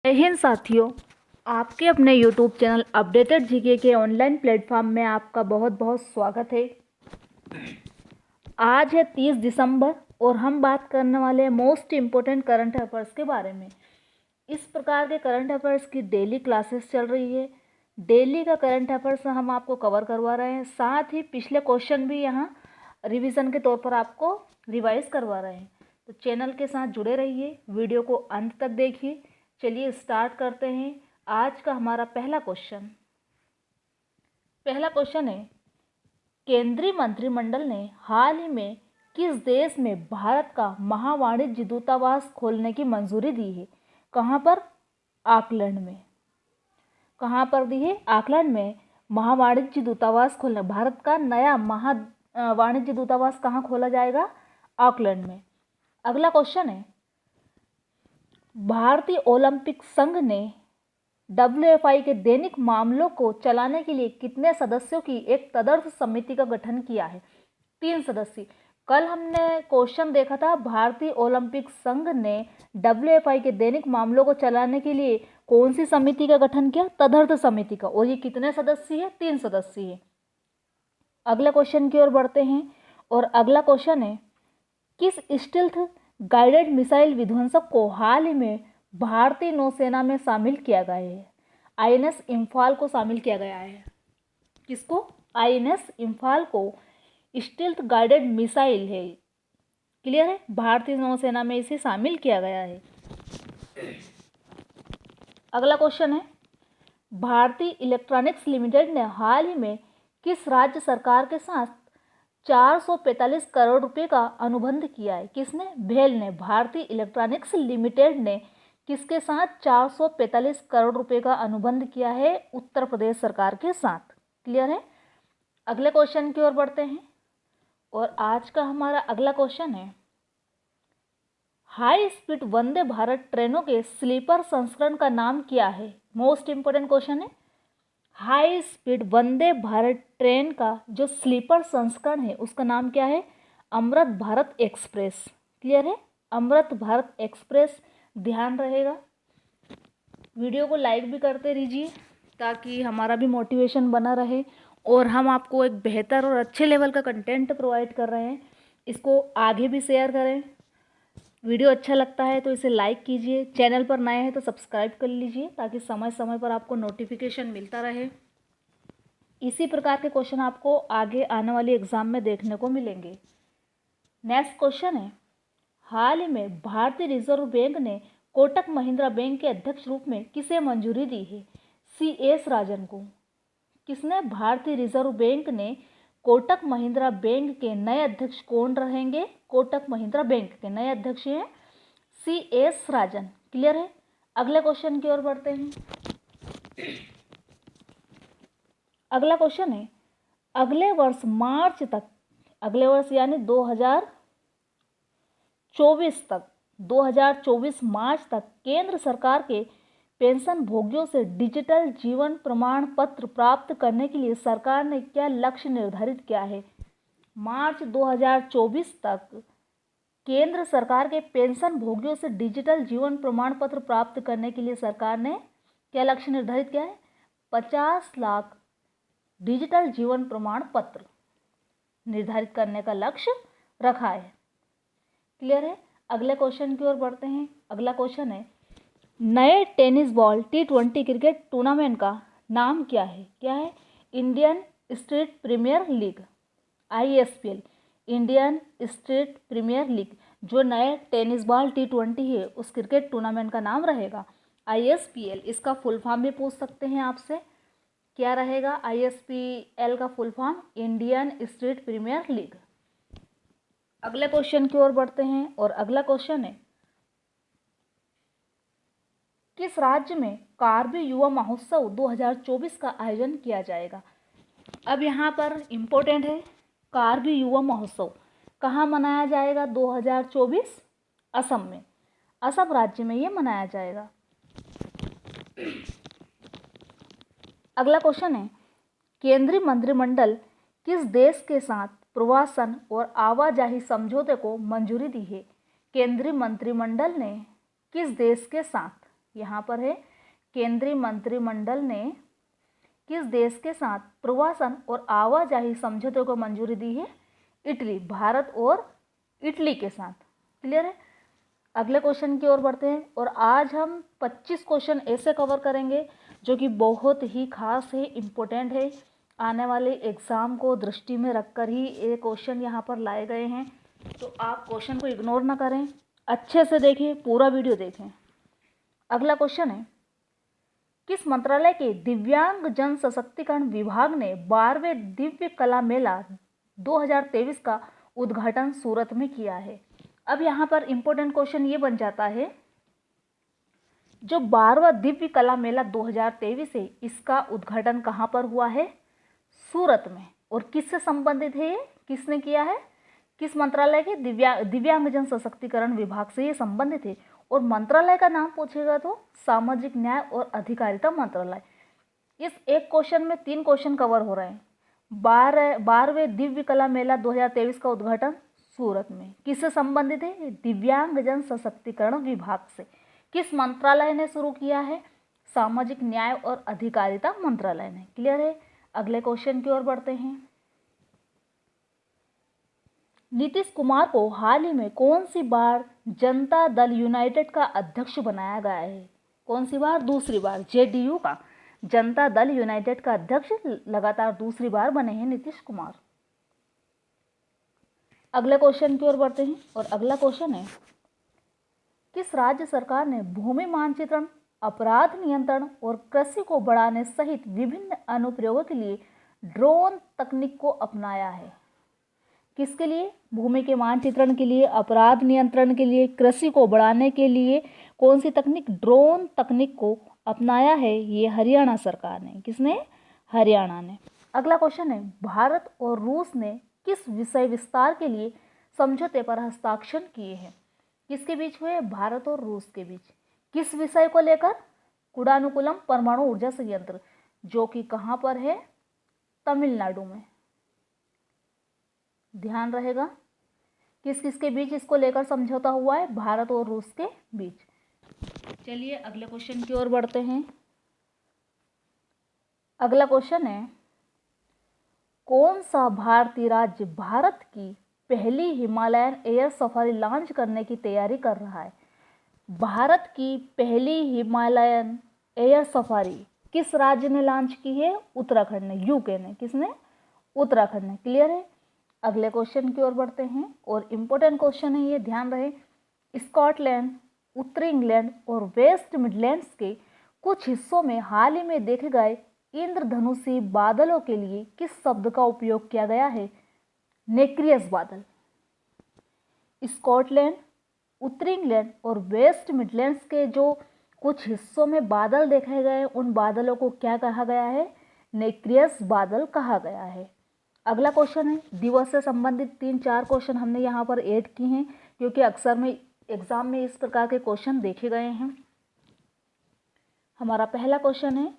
जय हिंद साथियों, आपके अपने YouTube चैनल अपडेटेड जीके के ऑनलाइन प्लेटफॉर्म में आपका बहुत बहुत स्वागत है। आज है 30 दिसंबर और हम बात करने वाले हैं मोस्ट इम्पोर्टेंट करंट अफेयर्स के बारे में। इस प्रकार के करंट अफेयर्स की डेली क्लासेस चल रही है। डेली का करंट अफेयर्स हम आपको कवर करवा रहे हैं, साथ ही पिछले क्वेश्चन भी यहाँ रिवीजन के तौर पर आपको रिवाइज करवा रहे हैं। तो चैनल के साथ जुड़े रहिए, वीडियो को अंत तक देखिए। चलिए स्टार्ट करते हैं आज का हमारा पहला क्वेश्चन है, केंद्रीय मंत्रिमंडल ने हाल ही में किस देश में भारत का महावाणिज्य दूतावास खोलने की मंजूरी दी है? कहाँ पर? ऑकलैंड में। कहाँ पर दी है? ऑकलैंड में महावाणिज्य दूतावास खोलने। भारत का नया वाणिज्य दूतावास कहाँ खोला जाएगा? ऑकलैंड में। अगला क्वेश्चन है, भारतीय ओलंपिक संघ ने WFI के दैनिक मामलों को चलाने के लिए कितने सदस्यों की एक तदर्थ समिति का गठन किया है? 3 सदस्यीय। कल हमने क्वेश्चन देखा था, भारतीय ओलंपिक संघ ने WFI के दैनिक मामलों को चलाने के लिए कौन सी समिति का गठन किया? तदर्थ समिति का। और ये कितने सदस्यीय है? 3 सदस्यीय है। अगले क्वेश्चन की ओर बढ़ते हैं और अगला क्वेश्चन है, किस स्टील्थ गाइडेड मिसाइल विध्वंसक को हाल ही में भारतीय नौसेना में शामिल किया गया है? INS इम्फाल को शामिल किया गया है। किसको? INS इम्फाल को स्टील्थ गाइडेड मिसाइल है, क्लियर है, भारतीय नौसेना में इसे शामिल किया गया है। अगला क्वेश्चन है, भारतीय इलेक्ट्रॉनिक्स लिमिटेड ने हाल ही में किस राज्य सरकार के साथ 445 करोड़ रुपए का अनुबंध किया है? किसने? भेल ने। भारतीय इलेक्ट्रॉनिक्स लिमिटेड ने किसके साथ 445 करोड़ रुपए का अनुबंध किया है? उत्तर प्रदेश सरकार के साथ, क्लियर है। अगले क्वेश्चन की ओर बढ़ते हैं और आज का हमारा अगला क्वेश्चन है, हाई स्पीड वंदे भारत ट्रेनों के स्लीपर संस्करण का नाम क्या है? मोस्ट इंपोर्टेंट क्वेश्चन है। High speed Vande Bharat train का जो स्लीपर संस्करण है उसका नाम क्या है? अमृत भारत एक्सप्रेस, क्लियर है, अमृत भारत एक्सप्रेस। ध्यान रहेगा, वीडियो को लाइक भी करते रहिए ताकि हमारा भी मोटिवेशन बना रहे और हम आपको एक बेहतर और अच्छे लेवल का कंटेंट प्रोवाइड कर रहे हैं। इसको आगे भी शेयर करें। वीडियो अच्छा लगता है तो इसे लाइक कीजिए, चैनल पर नए हैं तो सब्सक्राइब कर लीजिए ताकि समय समय पर आपको नोटिफिकेशन मिलता रहे। इसी प्रकार के क्वेश्चन आपको आगे आने वाली एग्जाम में देखने को मिलेंगे। नेक्स्ट क्वेश्चन है, हाल ही में भारतीय रिजर्व बैंक ने कोटक महिंद्रा बैंक के अध्यक्ष रूप में किसे मंजूरी दी है? CS राजन को। किसने? भारतीय रिजर्व बैंक ने कोटक महिंद्रा बैंक के नए अध्यक्ष कौन रहेंगे? कोटक महिंद्रा बैंक के नए अध्यक्ष हैं CS राजन, क्लियर है। अगले क्वेश्चन की ओर बढ़ते हैं। अगला क्वेश्चन है, अगले वर्ष मार्च तक, अगले वर्ष यानी 2024 मार्च तक केंद्र सरकार के पेंशन भोगियों से डिजिटल जीवन प्रमाण पत्र प्राप्त करने के लिए सरकार ने क्या लक्ष्य निर्धारित किया है? मार्च 2024 तक केंद्र सरकार के पेंशन भोगियों से डिजिटल जीवन प्रमाण पत्र प्राप्त करने के लिए सरकार ने क्या लक्ष्य निर्धारित किया है? 50 लाख डिजिटल जीवन प्रमाण पत्र निर्धारित करने का लक्ष्य रखा है, क्लियर है। अगले क्वेश्चन की ओर बढ़ते हैं। अगला क्वेश्चन है, नए tennis ball T20 cricket tournament का नाम क्या है? क्या है? Indian Street Premier League, ISPL, Indian Street Premier League. जो नए टेनिस बॉल T20 है उस क्रिकेट टूर्नामेंट का नाम रहेगा ISPL। इसका फुल फॉर्म भी पूछ सकते हैं आपसे, क्या रहेगा ISPL का full form? Indian Street Premier League. अगले क्वेश्चन की ओर बढ़ते हैं और अगला क्वेश्चन है, किस राज्य में कारगिल युवा महोत्सव 2024 का आयोजन किया जाएगा? अब यहाँ पर इम्पोर्टेंट है, कारगिल युवा महोत्सव कहाँ मनाया जाएगा? 2024 असम में, असम राज्य में ये मनाया जाएगा। अगला क्वेश्चन है, केंद्रीय मंत्रिमंडल किस देश के साथ प्रवासन और आवाजाही समझौते को मंजूरी दी है? केंद्रीय मंत्रिमंडल ने किस देश के साथ यहाँ पर है केंद्रीय मंत्रिमंडल ने किस देश के साथ प्रवासन और आवाजाही समझौते को मंजूरी दी है? इटली, भारत और इटली के साथ। क्लियर है? अगले क्वेश्चन की ओर बढ़ते हैं और आज हम 25 क्वेश्चन ऐसे कवर करेंगे जो कि बहुत ही खास है, इम्पोर्टेंट है। आने वाले एग्ज़ाम को दृष्टि में रखकर ही ये क्वेश्चन यहाँ पर लाए गए हैं, तो आप क्वेश्चन को इग्नोर ना करें, अच्छे से देखें, पूरा वीडियो देखें। अगला क्वेश्चन है, किस मंत्रालय के दिव्यांग जन सशक्तिकरण विभाग ने 12वें दिव्य कला मेला 2023 का उद्घाटन सूरत में किया है? अब यहाँ पर इम्पोर्टेंट क्वेश्चन ये बन जाता है, जो 12वां दिव्य कला मेला 2023 है, इसका उद्घाटन कहाँ पर हुआ है? सूरत में। और किससे संबंधित है ये? किसने किया है? किस मंत्रालय के? दिव्यांगजन सशक्तिकरण विभाग से ये संबंधित है। और मंत्रालय का नाम पूछेगा तो सामाजिक न्याय और अधिकारिता मंत्रालय। इस एक क्वेश्चन में 3 क्वेश्चन कवर हो रहे हैं। 12वें दिव्य कला मेला 2023 का उद्घाटन सूरत में। किससे संबंधित है? दिव्यांगजन सशक्तिकरण विभाग से। किस मंत्रालय ने शुरू किया है? सामाजिक न्याय और अधिकारिता मंत्रालय ने। क्लियर है? अगले क्वेश्चन की ओर बढ़ते हैं। नीतीश कुमार को हाल ही में कौन सी बार जनता दल यूनाइटेड का अध्यक्ष बनाया गया है? कौन सी बार? दूसरी बार। जेडीयू का, जनता दल यूनाइटेड का अध्यक्ष लगातार दूसरी बार बने हैं नीतीश कुमार। अगले क्वेश्चन की ओर बढ़ते हैं और अगला क्वेश्चन है, किस राज्य सरकार ने भूमि मानचित्रण, अपराध नियंत्रण और कृषि को बढ़ाने सहित विभिन्न अनुप्रयोगों के लिए ड्रोन तकनीक को अपनाया है? किसके लिए? भूमि के मानचित्रण के लिए, अपराध नियंत्रण के लिए, कृषि को बढ़ाने के लिए कौन सी तकनीक? ड्रोन तकनीक को अपनाया है ये हरियाणा सरकार ने। किसने? हरियाणा ने। अगला क्वेश्चन है, भारत और रूस ने किस विषय विस्तार के लिए समझौते पर हस्ताक्षर किए हैं? किसके बीच हुए? भारत और रूस के बीच। किस विषय को लेकर? कुडानुकुलम परमाणु ऊर्जा संयंत्र, जो कि कहाँ पर है? तमिलनाडु में। ध्यान रहेगा, किस किस के बीच इसको लेकर समझौता हुआ है? भारत और रूस के बीच। चलिए अगले क्वेश्चन की ओर बढ़ते हैं। अगला क्वेश्चन है, कौन सा भारतीय राज्य भारत की पहली हिमालयन एयर सफारी लॉन्च करने की तैयारी कर रहा है? भारत की पहली हिमालयन एयर सफारी किस राज्य ने लॉन्च की है? उत्तराखंड ने, यूके ने। किसने? उत्तराखंड ने। क्लियर है? अगले क्वेश्चन की ओर बढ़ते हैं और इम्पोर्टेंट क्वेश्चन है ये, ध्यान रहे। स्कॉटलैंड, उत्तरी इंग्लैंड और वेस्ट मिडलैंड्स के कुछ हिस्सों में हाल ही में देखे गए इंद्रधनुषी बादलों के लिए किस शब्द का उपयोग किया गया है? नेक्रियस बादल। स्कॉटलैंड, उत्तरी इंग्लैंड और वेस्ट मिडलैंड्स के जो कुछ हिस्सों में बादल देखे गए, उन बादलों को क्या कहा गया है? नेक्रियस बादल कहा गया है। अगला क्वेश्चन है, दिवस से संबंधित 3-4 क्वेश्चन हमने यहाँ पर ऐड किए हैं क्योंकि अक्सर में एग्जाम में इस प्रकार के क्वेश्चन देखे गए हैं। हमारा पहला क्वेश्चन है,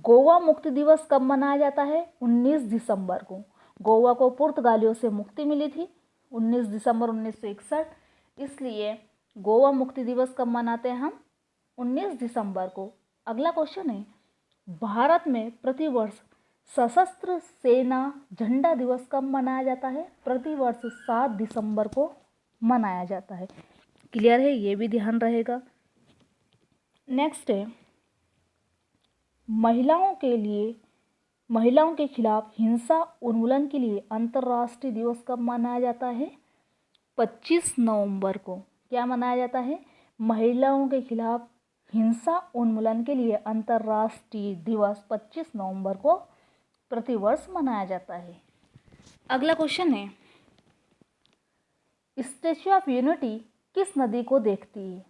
गोवा मुक्ति दिवस कब मनाया जाता है? 19 दिसंबर को। गोवा को पुर्तगालियों से मुक्ति मिली थी 19 दिसंबर 1961, इसलिए गोवा मुक्ति दिवस कब मनाते हैं हम? 19 दिसंबर को। अगला क्वेश्चन है, भारत में प्रतिवर्ष सशस्त्र सेना झंडा दिवस कब मनाया जाता है? प्रतिवर्ष 7 दिसंबर को मनाया जाता है। क्लियर है? ये भी ध्यान रहेगा। नेक्स्ट है, महिलाओं के खिलाफ हिंसा उन्मूलन के लिए अंतर्राष्ट्रीय दिवस कब मनाया जाता है? 25 नवंबर को। क्या मनाया जाता है? महिलाओं के खिलाफ हिंसा उन्मूलन के लिए अंतर्राष्ट्रीय दिवस 25 नवंबर को प्रतिवर्ष मनाया जाता है। अगला क्वेश्चन है, स्टैच्यू ऑफ यूनिटी किस नदी को देखती है?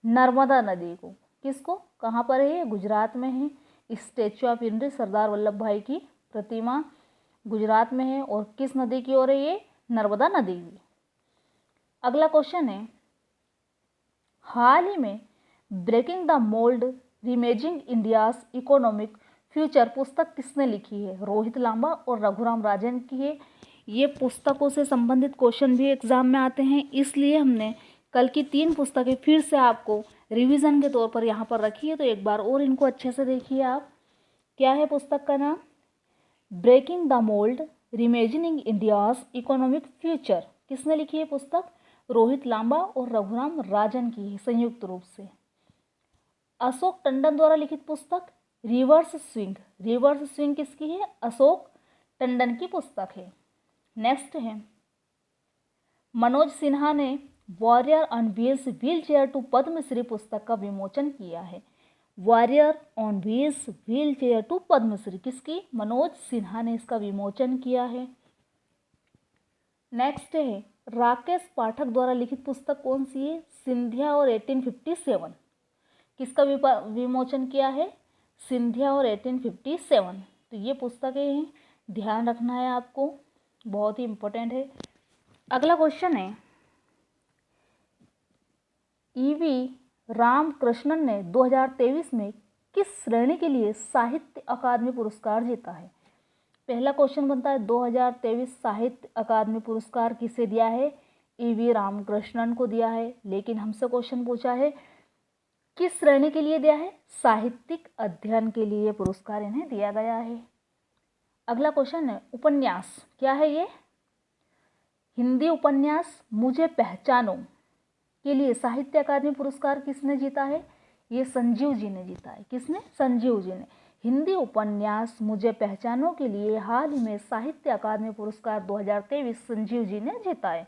नर्मदा नदी को। किसको? कहाँ पर है? गुजरात में है। Statue of unity, Sardar Vallabh भाई की प्रतिमा गुजरात में है। और किस नदी की ओर है ये? नर्मदा नदी की। अगला क्वेश्चन है, हाल ही में breaking the mould reimagining India's economic future पुस्तक किसने लिखी है? रोहित लांबा और रघुराम राजन की है। ये पुस्तकों से संबंधित क्वेश्चन भी एग्जाम में आते हैं, इसलिए हमने कल की 3 पुस्तकें फिर से आपको रिवीजन के तौर पर यहाँ पर रखी है, तो एक बार और इनको अच्छे से देखिए आप। क्या है पुस्तक का नाम? Breaking the mould, reimagining India's economic future. किसने लिखी है पुस्तक? रोहित लांबा और रघुराम राजन की है संयुक्त रूप से। अशोक टंडन द्वारा लिखित पुस्तक रिवर्स स्विंग। रिवर्स स्विंग किसकी है? अशोक टंडन की पुस्तक है। नेक्स्ट है, मनोज सिन्हा ने Warrior on Wheels Wheel Chair to Padmashri पुस्तक का विमोचन किया है। Warrior on Wheels Wheel Chair to Padmashri किसकी? मनोज सिन्हा ने इसका विमोचन किया है। नेक्स्ट है, राकेश पाठक द्वारा लिखित पुस्तक कौन सी है? सिंधिया और 1857। किसका विमोचन किया है? सिंधिया और 1857। तो ये पुस्तकें हैं, ध्यान रखना है आपको, बहुत ही इम्पोर्टेंट है। अगला क्वेश्चन है, ईवी रामकृष्णन ने 2023 में किस श्रेणी के लिए साहित्य अकादमी पुरस्कार जीता है? पहला क्वेश्चन बनता है 2023 साहित्य अकादमी पुरस्कार किसे दिया है? ईवी रामकृष्णन को दिया है। लेकिन हमसे क्वेश्चन पूछा है किस श्रेणी के लिए दिया है? साहित्यिक अध्ययन के लिए पुरस्कार इन्हें दिया गया है। अगला क्वेश्चन है, उपन्यास क्या है ये? हिंदी उपन्यास मुझे पहचानो के लिए साहित्य अकादमी पुरस्कार किसने जीता है? ये संजीव जी ने जीता है। किसने? संजीव जी ने। हिंदी उपन्यास मुझे पहचानो के लिए हाल ही में साहित्य अकादमी पुरस्कार 2023 संजीव जी ने जीता है।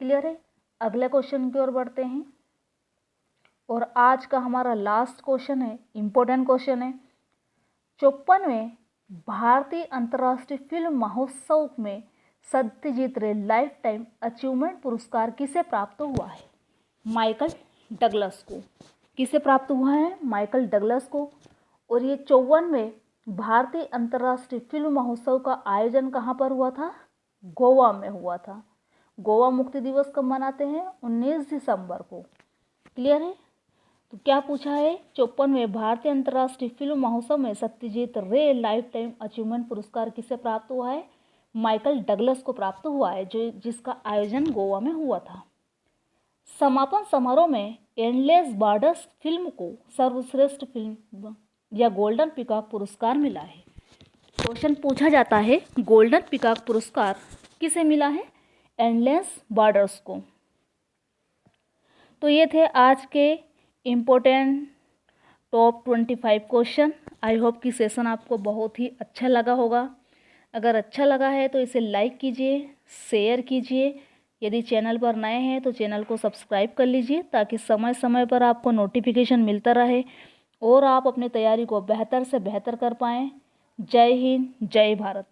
क्लियर है? अगले क्वेश्चन की ओर बढ़ते हैं और आज का हमारा लास्ट क्वेश्चन है, इंपॉर्टेंट क्वेश्चन है। 54वें भारतीय अंतर्राष्ट्रीय फिल्म महोत्सव में सत्यजीत रे लाइफ टाइम अचीवमेंट पुरस्कार किसे प्राप्त हुआ है? माइकल डगलस को। किसे प्राप्त हुआ है? माइकल डगलस को। और ये 54वें भारतीय अंतर्राष्ट्रीय फिल्म महोत्सव का आयोजन कहाँ पर हुआ था? गोवा में हुआ था। गोवा मुक्ति दिवस कब मनाते हैं? 19 दिसंबर को। क्लियर है? तो क्या पूछा है? 54वें भारतीय अंतर्राष्ट्रीय फिल्म महोत्सव में सत्यजीत रे लाइफ टाइम अचीवमेंट पुरस्कार किसे प्राप्त हुआ है? माइकल डगलस को प्राप्त हुआ है, जिसका आयोजन गोवा में हुआ था। समापन समारोह में एंडलेस बॉर्डर्स फिल्म को सर्वश्रेष्ठ फिल्म या गोल्डन पीकॉक पुरस्कार मिला है। क्वेश्चन पूछा जाता है गोल्डन पीकॉक पुरस्कार किसे मिला है? एंडलेस बॉर्डर्स को। तो ये थे आज के important top 25 question. I hope कि सेशन आपको बहुत ही अच्छा लगा होगा। अगर अच्छा लगा है तो इसे लाइक कीजिए, शेयर कीजिए। यदि चैनल पर नए हैं तो चैनल को सब्सक्राइब कर लीजिए ताकि समय समय पर आपको नोटिफिकेशन मिलता रहे और आप अपनी तैयारी को बेहतर से बेहतर कर पाएँ। जय हिंद, जय भारत।